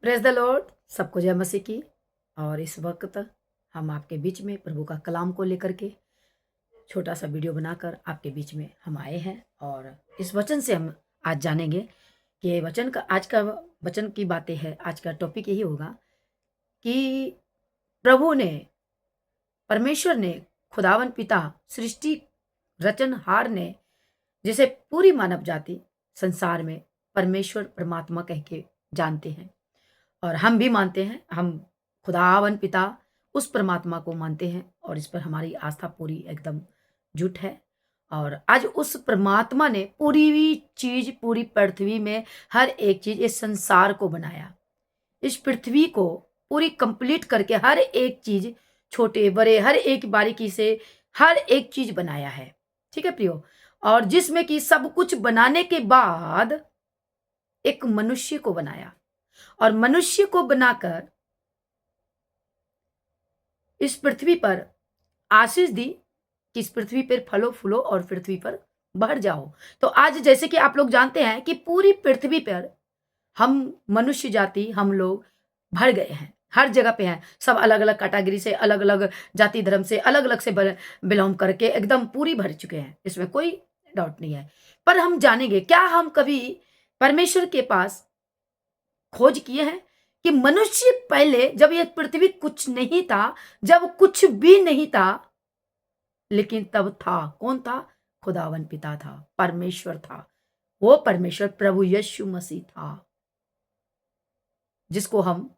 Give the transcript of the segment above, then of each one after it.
Praise the Lord. सबको जय मसीह की। और इस वक्त हम आपके बीच में प्रभु का कलाम को लेकर के छोटा सा वीडियो बनाकर आपके बीच में हम आए हैं। और इस वचन से हम आज जानेंगे कि वचन का आज का वचन की बातें है। आज का टॉपिक यही होगा कि प्रभु ने, परमेश्वर ने, खुदावन पिता, सृष्टि रचनहार ने, जिसे पूरी मानव जाति संसार में परमेश्वर परमात्मा कह के जानते हैं और हम भी मानते हैं। हम खुदावन पिता उस परमात्मा को मानते हैं और इस पर हमारी आस्था पूरी एकदम जुट है। और आज उस परमात्मा ने पूरी चीज, पूरी पृथ्वी में हर एक चीज, इस संसार को बनाया, इस पृथ्वी को पूरी कंप्लीट करके हर एक चीज, छोटे बड़े हर एक बारीकी से हर एक चीज बनाया है। ठीक है प्रियो। और जिसमें कि सब कुछ बनाने के बाद एक मनुष्य को बनाया और मनुष्य को बनाकर इस पृथ्वी पर आशीष दी कि इस पृथ्वी पर फलो फूलो और पृथ्वी पर बढ़ जाओ। तो आज जैसे कि आप लोग जानते हैं कि पूरी पृथ्वी पर हम मनुष्य जाति, हम लोग भर गए हैं, हर जगह पे हैं। सब अलग अलग कैटेगरी से, अलग अलग जाति धर्म से, अलग अलग से बिलोंग करके एकदम पूरी भर चुके हैं, इसमें कोई डाउट नहीं है। पर हम जानेंगे, क्या हम कभी परमेश्वर के पास खोज किए हैं कि मनुष्य पहले, जब ये पृथ्वी कुछ नहीं था, जब कुछ भी नहीं था, लेकिन तब था, कौन था? खुदावन पिता था, परमेश्वर था। वो परमेश्वर प्रभु यीशु मसीह था, जिसको हम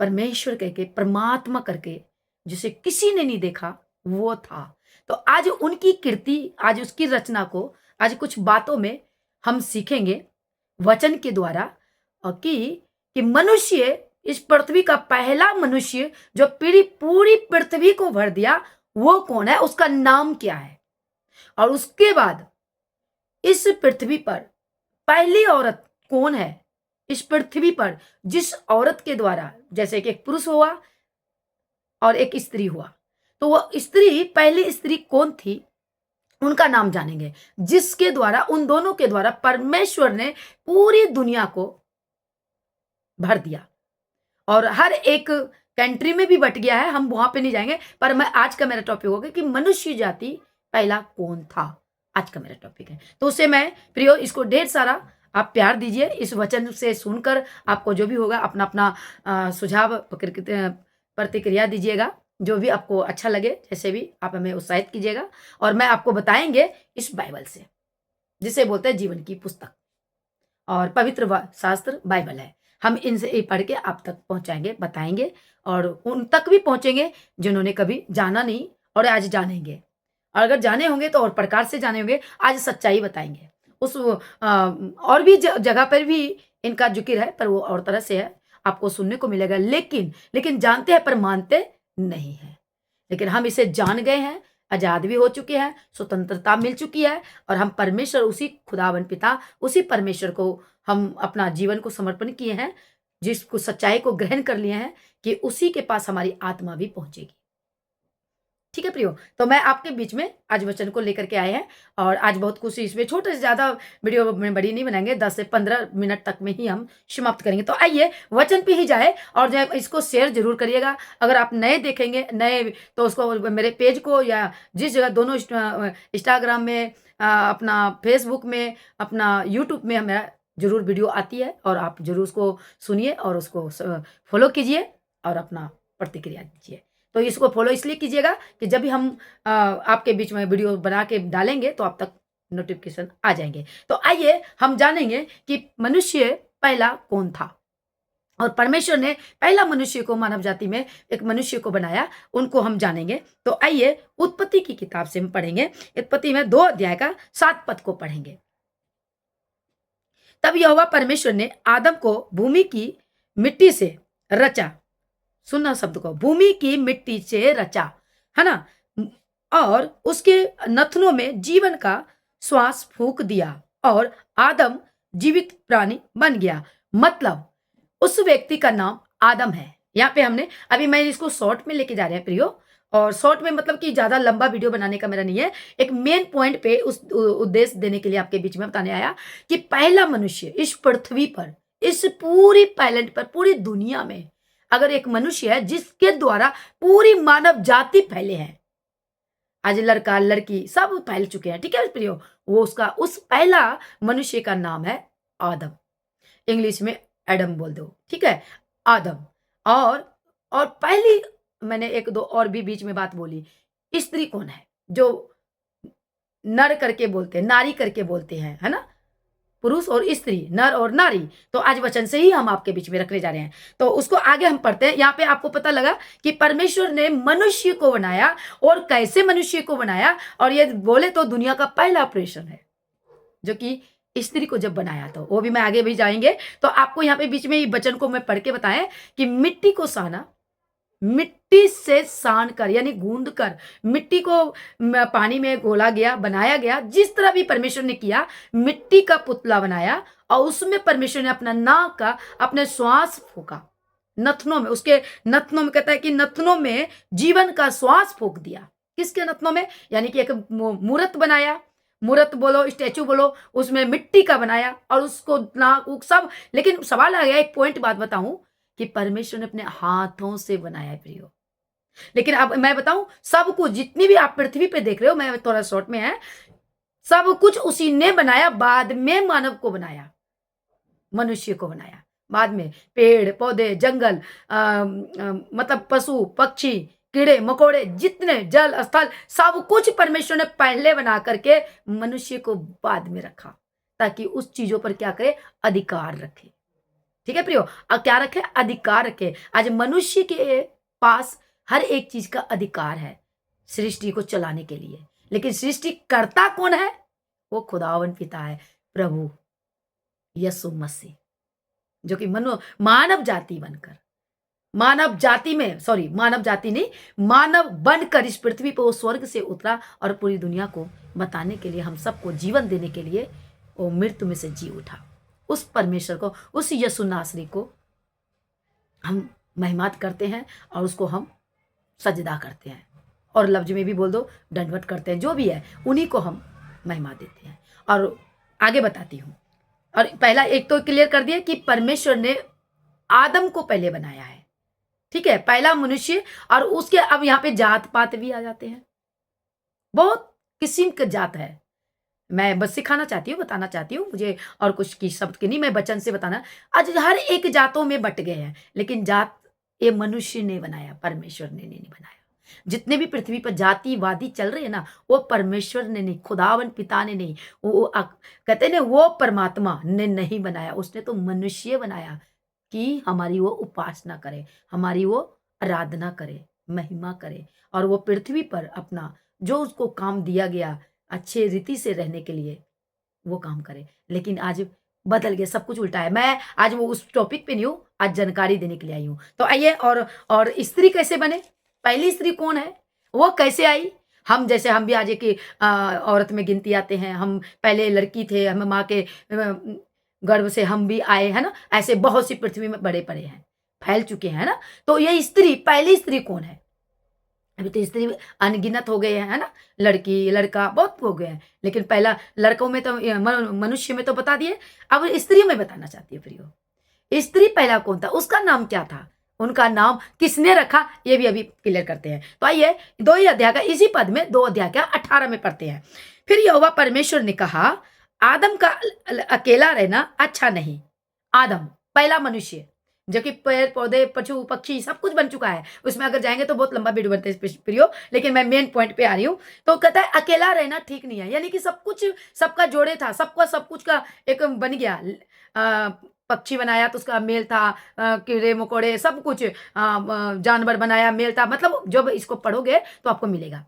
परमेश्वर कह के, परमात्मा करके, जिसे किसी ने नहीं देखा, वो था। तो आज उनकी कीर्ति, आज उसकी रचना को, आज कुछ बातों में हम सीखेंगे वचन के द्वारा। और कि मनुष्य, इस पृथ्वी का पहला मनुष्य जो पूरी पृथ्वी को भर दिया, वो कौन है, उसका नाम क्या है। और उसके बाद इस पृथ्वी पर पहली औरत कौन है इस पृथ्वी पर, जिस औरत के द्वारा, जैसे कि एक पुरुष हुआ और एक स्त्री हुआ, तो वो स्त्री, पहली स्त्री कौन थी, उनका नाम जानेंगे, जिसके द्वारा, उन दोनों के द्वारा परमेश्वर ने पूरी दुनिया को भर दिया। और हर एक कंट्री में भी बट गया है, हम वहां पे नहीं जाएंगे। पर मैं, आज का मेरा टॉपिक होगा कि मनुष्य जाति पहला कौन था, आज का मेरा टॉपिक है। तो उसे मैं प्रियो, इसको ढेर सारा आप प्यार दीजिए। इस वचन से सुनकर आपको जो भी होगा, अपना अपना सुझाव प्रतिक्रिया दीजिएगा, जो भी आपको अच्छा लगे, जैसे भी आप हमें उत्साहित कीजिएगा। और मैं आपको बताएंगे इस बाइबल से, जिसे बोलते हैं जीवन की पुस्तक, और पवित्र शास्त्र बाइबल है। हम इनसे पढ़ के आप तक पहुंचाएंगे, बताएंगे, और उन तक भी पहुंचेंगे जिन्होंने कभी जाना नहीं और आज जानेंगे। और अगर जाने होंगे तो और प्रकार से जाने होंगे, आज सच्चाई बताएंगे। उस और भी जगह पर भी इनका जिक्र है, पर वो और तरह से है, आपको सुनने को मिलेगा। लेकिन जानते हैं पर मानते नहीं है। लेकिन हम इसे जान गए हैं, आजाद भी हो चुके हैं, स्वतंत्रता मिल चुकी है, और हम परमेश्वर, उसी खुदावन पिता, उसी परमेश्वर को हम अपना जीवन को समर्पण किए हैं, जिसको सच्चाई को ग्रहण कर लिए हैं कि उसी के पास हमारी आत्मा भी पहुंचेगी। ठीक है प्रियो। तो मैं आपके बीच में आज वचन को लेकर के आए हैं, और आज बहुत खुशी, इसमें छोटे से ज्यादा वीडियो में बड़ी नहीं बनाएंगे, 10 से 15 मिनट तक में ही हम समाप्त करेंगे। तो आइए वचन पे ही जाए, और जो इसको शेयर जरूर करिएगा। अगर आप नए देखेंगे, नए, तो उसको मेरे पेज को, या जिस जगह, दोनों इंस्टाग्राम में, अपना फेसबुक में, अपना यूट्यूब में हमारा जरूर वीडियो आती है, और आप जरूर उसको सुनिए और उसको फॉलो कीजिए और अपना प्रतिक्रिया दीजिए। तो इसको फॉलो इसलिए कीजिएगा कि जब भी हम आपके बीच में वीडियो बना के डालेंगे तो आप तक नोटिफिकेशन आ जाएंगे। तो आइए हम जानेंगे कि मनुष्य पहला कौन था, और परमेश्वर ने पहला मनुष्य को, मानव जाति में एक मनुष्य को बनाया, उनको हम जानेंगे। तो आइए उत्पत्ति की किताब से हम पढ़ेंगे। उत्पत्ति में 2 अध्याय का 7 पद को पढ़ेंगे। तब यहोवा परमेश्वर ने आदम को भूमि की मिट्टी से रचा, सुनना शब्द को, भूमि की मिट्टी से रचा, है ना, और उसके नथनों में जीवन का श्वास फूंक दिया, और आदम जीवित प्राणी बन गया। मतलब उस व्यक्ति का नाम आदम है। यहाँ पे हमने, अभी मैं इसको शॉर्ट में लेके जा रहे हैं प्रियो, और शॉर्ट में मतलब कि ज्यादा लंबा वीडियो बनाने का मेरा नहीं है, एक मेन पॉइंट पे उस उद्देश्य देने के लिए आपके बीच में बताने आया कि पहला मनुष्य इस पृथ्वी पर, इस पूरी प्लेनेट पर, पूरी दुनिया में अगर एक मनुष्य है जिसके द्वारा पूरी मानव जाति फैले हैं, आज लड़का लड़की सब फैल चुके हैं, ठीक है प्रियो, वो उसका उस पहला मनुष्य का नाम है आदम। इंग्लिश में एडम बोल दो, ठीक है, आदम। और पहली मैंने एक दो और भी बीच में बात बोली, स्त्री कौन है जो नर करके बोलते हैं, नारी करके बोलते हैं, है ना, पुरुष और स्त्री, नर और नारी। तो आज वचन से ही हम आपके बीच में रखने जा रहे हैं, तो उसको आगे हम पढ़ते हैं। यहाँ पे आपको पता लगा कि परमेश्वर ने मनुष्य को बनाया, और कैसे मनुष्य को बनाया, और ये बोले तो दुनिया का पहला ऑपरेशन है जो कि स्त्री को जब बनाया, तो वो भी मैं आगे भी जाएंगे। तो आपको यहाँ पे बीच में ये वचन को मैं पढ़ के बताएं कि मिट्टी को साना, मिट्टी से सान कर यानी गूंद कर, मिट्टी को पानी में घोला गया, बनाया गया, जिस तरह भी परमेश्वर ने किया, मिट्टी का पुतला बनाया, और उसमें परमेश्वर ने अपना नाक का, अपने श्वास फूका नथनों में, उसके नथनों में, कहता है कि नथनों में जीवन का श्वास फूक दिया। किसके नथनों में? यानी कि एक मूर्त बनाया, मूर्त बोलो, स्टैचू बोलो, उसमें मिट्टी का बनाया, और उसको नाक सब। लेकिन सवाल आ गया, एक पॉइंट बात बताऊं कि परमेश्वर ने अपने हाथों से बनाया है प्रियो। लेकिन अब मैं बताऊं, सब कुछ जितनी भी आप पृथ्वी पे देख रहे हो, मैं थोड़ा शॉर्ट में है, सब कुछ उसी ने बनाया, बाद में मानव को बनाया, मनुष्य को बनाया बाद में। पेड़ पौधे, जंगल, मतलब पशु पक्षी, कीड़े मकोड़े, जितने जल स्थल, सब कुछ परमेश्वर ने पहले बना करके मनुष्य को बाद में रखा, ताकि उस चीजों पर क्या करे, अधिकार रखे। ठीक है प्रियो, अब क्या रखे, अधिकार रखे। आज मनुष्य के पास हर एक चीज का अधिकार है सृष्टि को चलाने के लिए, लेकिन सृष्टि करता कौन है? वो खुदावन पिता है, प्रभु यीशु मसीह, जो कि मानव जाति बनकर, मानव जाति में, सॉरी मानव जाति नहीं, मानव बनकर इस पृथ्वी पर वो स्वर्ग से उतरा, और पूरी दुनिया को बताने के लिए, हम सबको जीवन देने के लिए वो मृत्यु में से जी उठा। उस परमेश्वर को, उस यीशु नासरी को हम महिमात करते हैं, और उसको हम सजदा करते हैं, और लफ्ज में भी बोल दो दंडवत करते हैं, जो भी है उन्हीं को हम महिमा देते हैं। और आगे बताती हूं। और पहला एक तो क्लियर कर दिया कि परमेश्वर ने आदम को पहले बनाया है, ठीक है, पहला मनुष्य। और उसके अब यहाँ पे जात पात भी आ जाते हैं, बहुत किस्म के जात है। मैं बस सिखाना चाहती हूँ, बताना चाहती हूँ, मुझे और कुछ की शब्द के नहीं, मैं वचन से बताना। आज हर एक जातों में बट गए हैं, लेकिन जात ये मनुष्य ने बनाया, परमेश्वर ने नहीं बनाया। जितने भी पृथ्वी पर जातिवादी चल रहे हैं ना, वो परमेश्वर ने नहीं, खुदावन पिता ने नहीं, वो कहते ना, वो परमात्मा ने नहीं बनाया, उसने तो मनुष्य बनाया कि हमारी वो उपासना करे, हमारी वो आराधना करे, महिमा करे, और वो पृथ्वी पर अपना जो उसको काम दिया गया अच्छे रीति से रहने के लिए वो काम करे। लेकिन आज बदल गया, सब कुछ उल्टा है। मैं आज वो उस टॉपिक पे नहीं हूं, आज जानकारी देने के लिए आई हूं। तो आइए, और स्त्री कैसे बने, पहली स्त्री कौन है, वो कैसे आई। हम जैसे हम भी आज एक औरत में गिनती आते हैं, हम पहले लड़की थे, हम माँ के गर्भ से हम भी आए, है ना, ऐसे बहुत सी पृथ्वी में बड़े पड़े हैं, फैल चुके हैं, है ना। तो ये स्त्री, पहली स्त्री कौन है? अभी तो स्त्री अनगिनत हो गए हैं, है ना, लड़की लड़का बहुत हो गए हैं, लेकिन पहला लड़कों में तो, मनुष्य में तो बता दिए, अब स्त्रियों में बताना चाहती है प्रियो। स्त्री पहला कौन था, उसका नाम क्या था, उनका नाम किसने रखा, ये भी अभी क्लियर करते हैं। तो आइए 2 ही अध्याय का, इसी पद में 2 अध्याय का 18 में पढ़ते हैं। फिर यहोवा परमेश्वर ने कहा, आदम का अकेला रहना अच्छा नहीं। आदम पहला मनुष्य, जो कि पेड़ पौधे पशु पक्षी सब कुछ बन चुका है, उसमें अगर जाएंगे तो बहुत लंबा वीडियो बनते हैं प्रियो, लेकिन मैं मेन पॉइंट पे आ रही हूँ। तो कहता है अकेला रहना ठीक नहीं है, यानी कि सब कुछ सबका जोड़े था, सबका सब कुछ का एक बन गया। पक्षी बनाया तो उसका मेल था, कीड़े मकोड़े सब कुछ, जानवर बनाया मेल था, मतलब जब इसको पढ़ोगे तो आपको मिलेगा।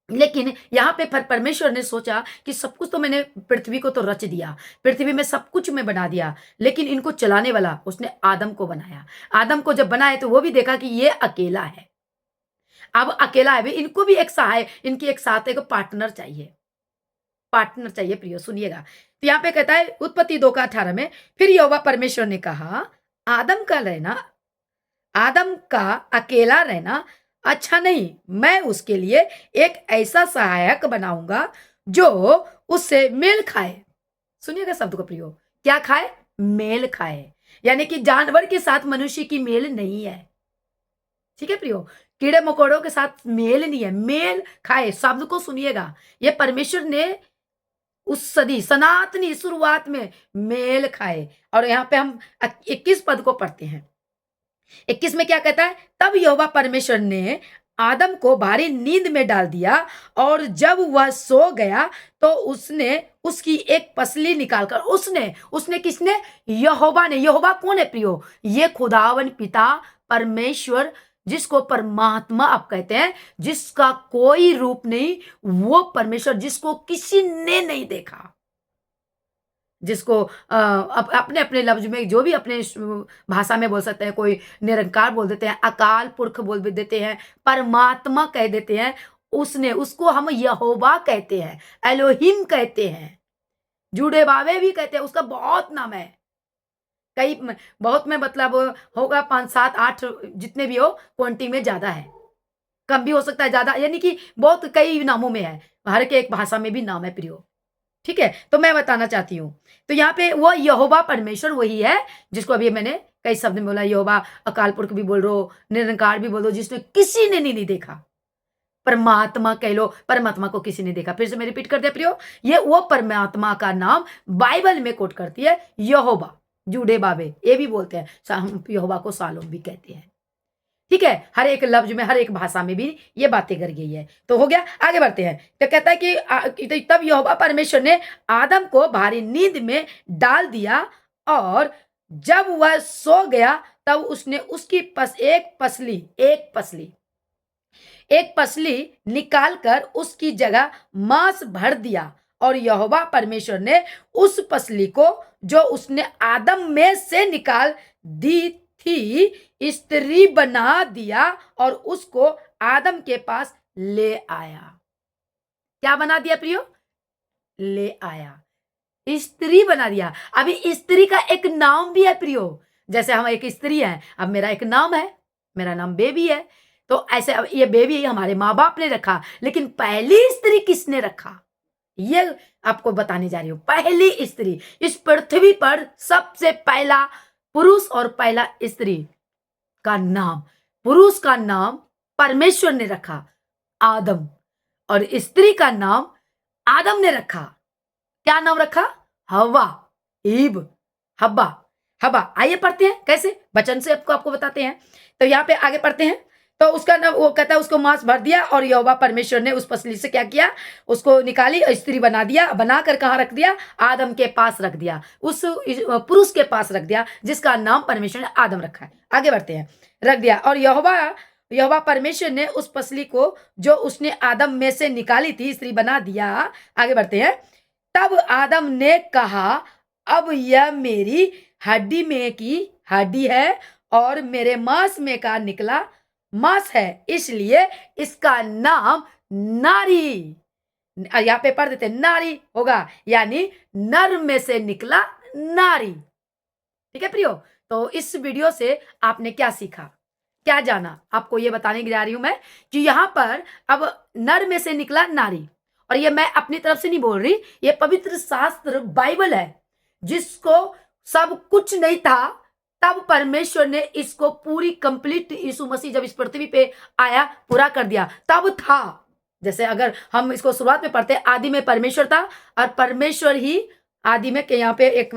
लेकिन यहाँ पे परमेश्वर ने सोचा कि सब कुछ तो मैंने पृथ्वी को तो रच दिया, पृथ्वी में सब कुछ मैं बना दिया, लेकिन इनको चलाने वाला उसने आदम को बनाया। आदम को जब बनाया तो वो भी देखा कि ये अकेला है, अब अकेला है भी, इनको भी एक सहाय, इनकी एक साथ एक पार्टनर चाहिए, पार्टनर चाहिए प्रियो, सुनिएगा। तो यहाँ पे कहता है उत्पत्ति 2 का 18 में, फिर यहोवा परमेश्वर ने कहा, आदम का अकेला रहना अच्छा नहीं, मैं उसके लिए एक ऐसा सहायक बनाऊंगा जो उससे मेल खाए। सुनिएगा शब्द को प्रियो, क्या खाए? मेल खाए, यानी कि जानवर के साथ मनुष्य की मेल नहीं है। ठीक है प्रियो, कीड़े मकोड़ों के साथ मेल नहीं है, मेल खाए। शब्द को सुनिएगा, ये परमेश्वर ने उस सदी सनातनी शुरुआत में मेल खाए। और यहाँ पे हम 21 पद को पढ़ते हैं। 21 में क्या कहता है, तब यहोवा परमेश्वर ने आदम को भारी नींद में डाल दिया, और जब वह सो गया तो उसने उसकी एक पसली निकालकर, उसने किसने, यहोवा ने। यहोवा कौन है प्रियो, ये खुदावन पिता परमेश्वर, जिसको परमात्मा आप कहते हैं, जिसका कोई रूप नहीं, वो परमेश्वर जिसको किसी ने नहीं देखा, जिसको अपने अपने लफ्ज में जो भी अपने भाषा में बोल सकते हैं, कोई निरंकार बोल देते हैं, अकाल पुरख बोल भी देते हैं, परमात्मा कह देते हैं, उसको हम यहोवा कहते हैं, एलोहिम कहते हैं, जूडे बावे भी कहते हैं। उसका बहुत नाम है, कई बहुत में मतलब होगा 5 7 8, जितने भी हो क्वांटिटी में ज्यादा है, कम भी हो सकता है, ज्यादा, यानी कि बहुत कई नामों में है, हर के एक भाषा में भी नाम है प्रियो। ठीक है, तो मैं बताना चाहती हूँ, तो यहाँ पे वो यहोवा परमेश्वर वही है जिसको अभी मैंने कई शब्द में बोला। यहोवा अकाल पुरख भी बोल रहे हो, निरंकार भी बोल रहे हो, जिसने किसी ने नहीं देखा, परमात्मा कह लो, परमात्मा को किसी ने देखा। फिर से मैं रिपीट कर दे प्रियो, ये वो परमात्मा का नाम बाइबल में कोट करती है, यहोवा, जूडे बाबे ये भी बोलते हैं, यहोवा को सालोम भी कहते हैं। ठीक है, हर एक लफ्ज में, हर एक भाषा में भी ये बातें कर गई है। तो हो गया, आगे बढ़ते हैं। तो कहता है कि तब यहोवा परमेश्वर ने आदम को भारी नींद में डाल दिया, और जब वह सो गया तब उसने उसकी एक पसली निकालकर उसकी जगह मांस भर दिया, और यहोवा परमेश्वर ने उस पसली को जो उसने आदम में से निकाल दी थी स्त्री बना दिया, और उसको आदम के पास ले आया। क्या बना दिया प्रियो, ले आया, स्त्री बना दिया। अभी स्त्री का एक नाम भी है प्रियो, जैसे हम एक स्त्री है, अब मेरा एक नाम है, मेरा नाम बेबी है, तो ऐसे अब ये बेबी हमारे माँ बाप ने रखा, लेकिन पहली स्त्री किसने रखा, ये आपको बताने जा रही हूं। पहली स्त्री इस पृथ्वी पर, सबसे पहला पुरुष और पहला स्त्री का नाम, पुरुष का नाम परमेश्वर ने रखा आदम, और स्त्री का नाम आदम ने रखा। क्या नाम रखा, हवा, ईब, हब्बा, हब्बा। आइए पढ़ते हैं कैसे, वचन से आपको बताते हैं। तो यहाँ पे आगे पढ़ते हैं। तो उसका नाम, वो कहता है उसको मांस भर दिया, और यहोवा परमेश्वर ने उस पसली से क्या किया, उसको निकाली, स्त्री बना दिया, बनाकर कहाँ रख दिया, आदम के पास रख दिया, उस पुरुष के पास रख दिया, जिसका नाम परमेश्वर ने आदम रखा है। आगे बढ़ते हैं, रख दिया, और यहोवा परमेश्वर ने उस पसली को जो उसने आदम में से निकाली थी स्त्री बना दिया। आगे बढ़ते हैं। तब आदम ने कहा, अब यह मेरी हड्डी में की हड्डी है, और मेरे मांस में का निकला मांस है, इसलिए इसका नाम नारी, यहाँ पे पढ़ देते, नारी होगा, यानी नर में से निकला नारी। ठीक है प्रियो, तो इस वीडियो से आपने क्या सीखा, क्या जाना, आपको ये बताने जा रही हूं मैं, कि यहां पर अब नर में से निकला नारी, और ये मैं अपनी तरफ से नहीं बोल रही, ये पवित्र शास्त्र बाइबल है, जिसको सब कुछ नहीं था, तब परमेश्वर ने इसको पूरी कंप्लीट, यीशु मसीह जब इस पृथ्वी पे आया, पूरा कर दिया, तब था। जैसे अगर हम इसको शुरुआत में पढ़ते, आदि में परमेश्वर था, और परमेश्वर ही आदि में, यहाँ पे एक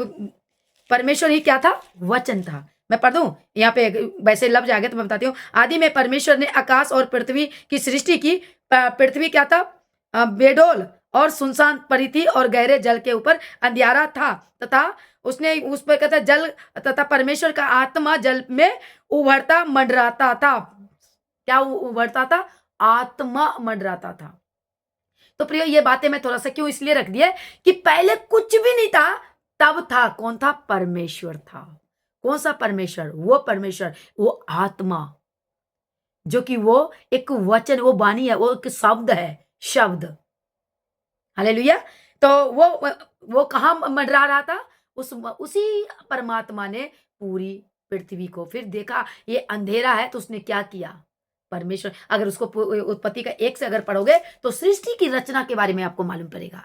परमेश्वर ही क्या था, वचन था। मैं पढ़ दूं, यहाँ पे वैसे लफ्ज आ गए तो मैं बताती हूँ। आदि में परमेश्वर ने आकाश और पृथ्वी की सृष्टि की। पृथ्वी क्या था, बेडोल और सुनसान पड़ी थी, और गहरे जल के ऊपर अंधियारा था, तथा उसने उस पर कहता जल, तथा परमेश्वर का आत्मा जल में उभरता मंडराता था। क्या उभरता था, आत्मा मंडराता था। तो प्रियो, ये बातें मैं थोड़ा सा क्यों इसलिए रख दिया कि पहले कुछ भी नहीं था, तब था, कौन था, परमेश्वर था। कौन सा परमेश्वर, वो परमेश्वर, वो आत्मा, जो कि वो एक वचन, वो वाणी है, वो एक शब्द है, शब्द। हालेलुया। तो वो कहां मंडरा रहा था, उसी परमात्मा ने पूरी पृथ्वी को, फिर देखा ये अंधेरा है, तो उसने क्या किया, परमेश्वर, अगर उसको उत्पत्ति का 1 से अगर पढ़ोगे तो सृष्टि की रचना के बारे में आपको मालूम पड़ेगा।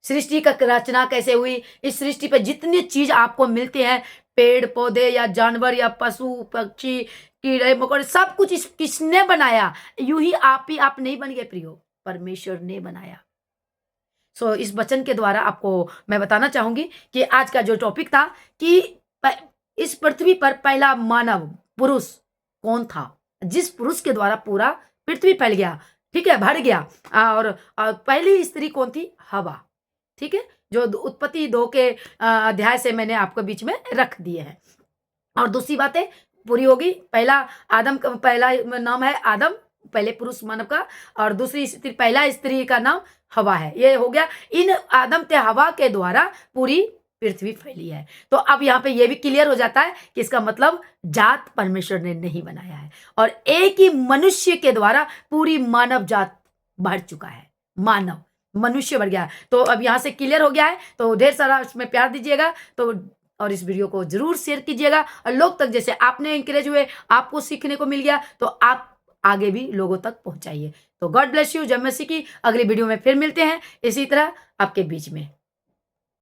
सृष्टि का रचना कैसे हुई, इस सृष्टि पे जितनी चीज आपको मिलते हैं, पेड़ पौधे या जानवर या पशु पक्षी कीड़े मकोड़े, सब कुछ किसने बनाया? यूं ही आप नहीं बन गए प्रियो, परमेश्वर ने बनाया। इस वचन के द्वारा आपको मैं बताना चाहूंगी कि आज का जो टॉपिक था कि इस पृथ्वी पर पहला मानव पुरुष कौन था, जिस पुरुष के द्वारा पूरा पृथ्वी फैल गया, ठीक है, भर गया। और पहली स्त्री कौन थी? हवा, ठीक है, जो उत्पत्ति 2 के अध्याय से मैंने आपको बीच में रख दिए हैं। और दूसरी बातें पूरी होगी। पहला आदम का पहला नाम है आदम, पहले पुरुष मानव का, और दूसरी स्त्री, पहला स्त्री का नाम हवा है। ये हो गया, इन आदम ते हवा के द्वारा पूरी पृथ्वी फैली है। तो अब यहाँ पे ये भी क्लियर हो जाता है कि इसका मतलब जात परमेश्वर ने नहीं बनाया है, और एक ही मनुष्य के द्वारा पूरी मानव जात बढ़ चुका है, मानव मनुष्य बढ़ गया। तो अब यहाँ से क्लियर हो गया है, तो ढेर सारा उसमें प्यार दीजिएगा, तो और इस वीडियो को जरूर शेयर कीजिएगा, और लोग तक, जैसे आपने इंकरेज हुए, आपको सीखने को मिल गया, तो आप आगे भी लोगों तक पहुंचाइए। तो गॉड ब्लेस यू। जब मैं सीखी, अगली वीडियो में फिर मिलते हैं इसी तरह आपके बीच में।